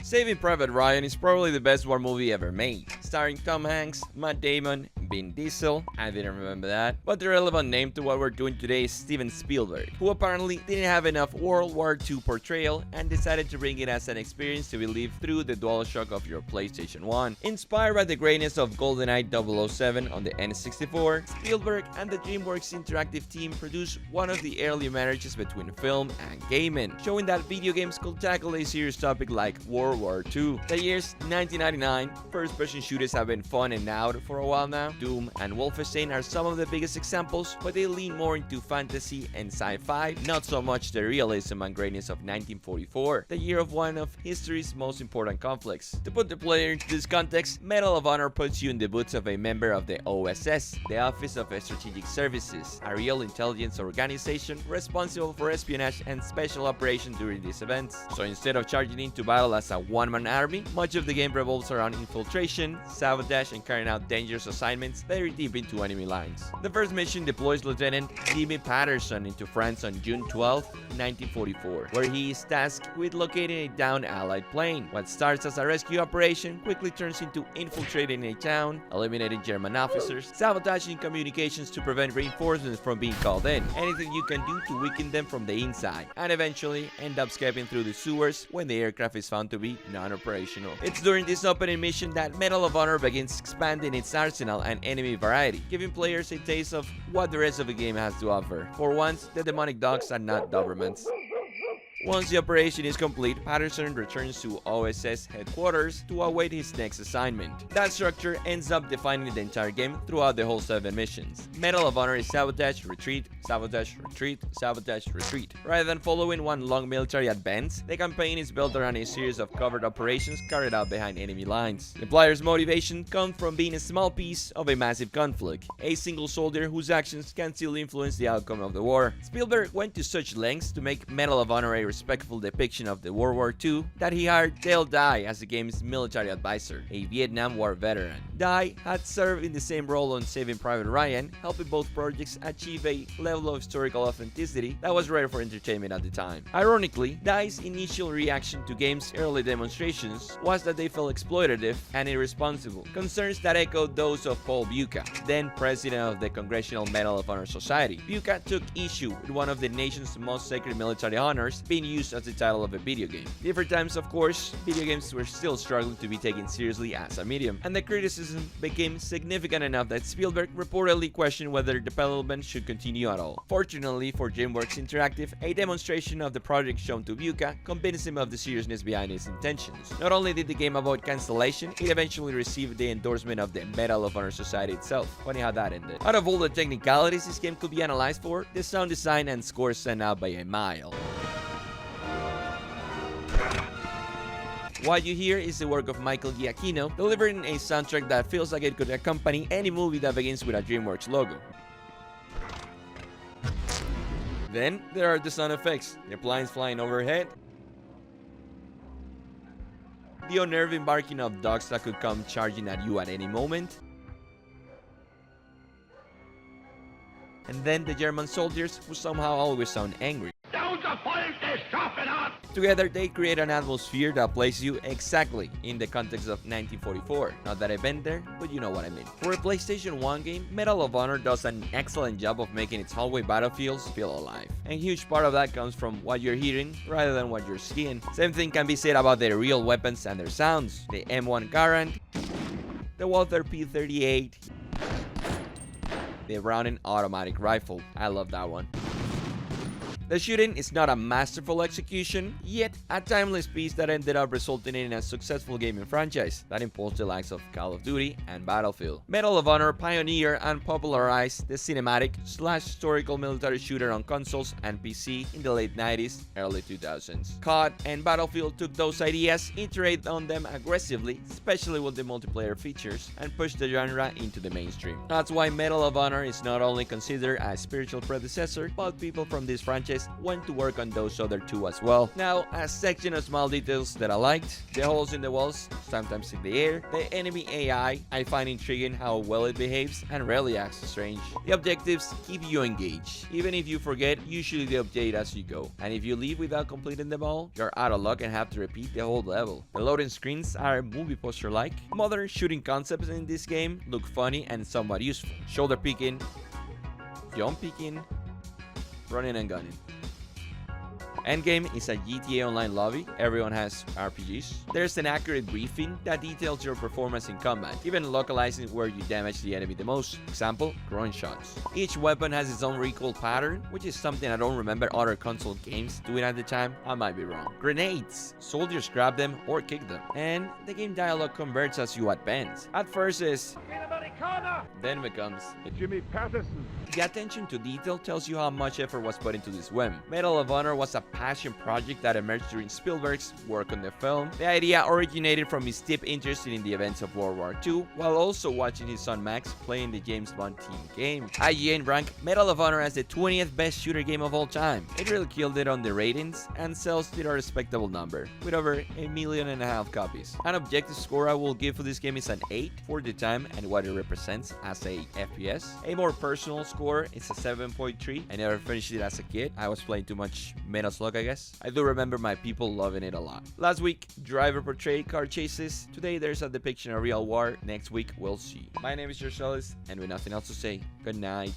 Saving Private Ryan is probably the best war movie ever made, starring Tom Hanks, Matt Damon, Vin Diesel, I didn't remember that, but the relevant name to what we're doing today is Steven Spielberg, who apparently didn't have enough World War II portrayal and decided to bring it as an experience to be lived through the DualShock of your PlayStation 1. Inspired by the greatness of GoldenEye 007 on the N64, Spielberg and the DreamWorks Interactive team produced one of the early marriages between film and gaming, showing that video games could tackle a serious topic like World War II. The years 1999, first-person shooters have been fun and out for a while now. Doom and Wolfenstein are some of the biggest examples, but they lean more into fantasy and sci-fi, not so much the realism and greatness of 1944, the year of one of history's most important conflicts. To put the player into this context, Medal of Honor puts you in the boots of a member of the OSS, the Office of Strategic Services, a real intelligence organization responsible for espionage and special operations during these events. So instead of charging into battle as a one-man army, much of the game revolves around infiltration, sabotage, and carrying out dangerous assignments very deep into enemy lines. The first mission deploys Lieutenant Jimmy Patterson into France on June 12, 1944, where he is tasked with locating a downed Allied plane. What starts as a rescue operation quickly turns into infiltrating a town, eliminating German officers, sabotaging communications to prevent reinforcements from being called in, anything you can do to weaken them from the inside, and eventually end up escaping through the sewers when the aircraft is found to be non-operational. It's during this opening mission that Medal of Honor begins expanding its arsenal and enemy variety, giving players a taste of what the rest of the game has to offer. For once, the demonic dogs are not Dobermans. Once the operation is complete, Patterson returns to OSS headquarters to await his next assignment. That structure ends up defining the entire game throughout the whole 7 missions. Medal of Honor is sabotage, retreat, sabotage, retreat, sabotage, retreat. Rather than following one long military advance, the campaign is built around a series of covert operations carried out behind enemy lines. The player's motivation comes from being a small piece of a massive conflict, a single soldier whose actions can still influence the outcome of the war. Spielberg went to such lengths to make Medal of Honor a respectful depiction of the World War II that he hired Dale Dye as the game's military advisor, a Vietnam War veteran. Dye had served in the same role on Saving Private Ryan, helping both projects achieve a level of historical authenticity that was rare for entertainment at the time. Ironically, Dye's initial reaction to game's early demonstrations was that they felt exploitative and irresponsible, concerns that echoed those of Paul Buca, then president of the Congressional Medal of Honor Society. Buca took issue with one of the nation's most sacred military honors being used as the title of a video game. Different times, of course, video games were still struggling to be taken seriously as a medium, and the criticism became significant enough that Spielberg reportedly questioned whether development should continue at all. Fortunately for DreamWorks Interactive, a demonstration of the project shown to Buca convinced him of the seriousness behind his intentions. Not only did the game avoid cancellation, it eventually received the endorsement of the Medal of Honor Society itself. Funny how that ended. Out of all the technicalities this game could be analyzed for, the sound design and score stand out by a mile. What you hear is the work of Michael Giacchino, delivering a soundtrack that feels like it could accompany any movie that begins with a DreamWorks logo. Then, there are the sound effects, the planes flying overhead, the unnerving barking of dogs that could come charging at you at any moment, and then the German soldiers who somehow always sound angry. Together, they create an atmosphere that places you exactly in the context of 1944. Not that I've been there, but you know what I mean. For a PlayStation 1 game, Medal of Honor does an excellent job of making its hallway battlefields feel alive. And a huge part of that comes from what you're hearing rather than what you're seeing. Same thing can be said about the real weapons and their sounds. The M1 Garand, the Walther P38, the Browning automatic rifle. I love that one. The shooting is not a masterful execution, yet a timeless piece that ended up resulting in a successful gaming franchise that imposed the likes of Call of Duty and Battlefield. Medal of Honor pioneered and popularized the cinematic/historical military shooter on consoles and PC in the late 90s, early 2000s. COD and Battlefield took those ideas, iterated on them aggressively, especially with the multiplayer features, and pushed the genre into the mainstream. That's why Medal of Honor is not only considered a spiritual predecessor, but people from this franchise list went to work on those other two as well. Now, a section of small details that I liked: the holes in the walls, sometimes in the air; the enemy AI, I find intriguing how well it behaves and rarely acts strange. The objectives keep you engaged. Even if you forget, usually they update as you go. And if you leave without completing them all, you're out of luck and have to repeat the whole level. The loading screens are movie poster-like. Modern shooting concepts in this game look funny and somewhat useful. Shoulder picking, jump picking, running and gunning. Endgame is a GTA Online lobby. Everyone has RPGs. There's an accurate briefing that details your performance in combat, even localizing where you damage the enemy the most. Example, groin shots. Each weapon has its own recoil pattern, which is something I don't remember other console games doing at the time. I might be wrong. Grenades. Soldiers grab them or kick them. And the game dialogue converts as you advance. At first is, then becomes Jimmy Patterson. The attention to detail tells you how much effort was put into this whim. Medal of Honor was a passion project that emerged during Spielberg's work on the film. The idea originated from his deep interest in the events of World War II, while also watching his son Max play in the James Bond team game. IGN ranked Medal of Honor as the 20th best shooter game of all time. It really killed it on the ratings, and sales did a respectable number, with over 1.5 million copies. An objective score I will give for this game is an 8 for the time and what it represents as a FPS. A more personal score is a 7.3. I never finished it as a kid. I was playing too much Metal Slug, I guess. I do remember my people loving it a lot. Last week, driver portrayed car chases. Today, there's a depiction of real war. Next week, we'll see. My name is Josh Ellis, and with nothing else to say, good night.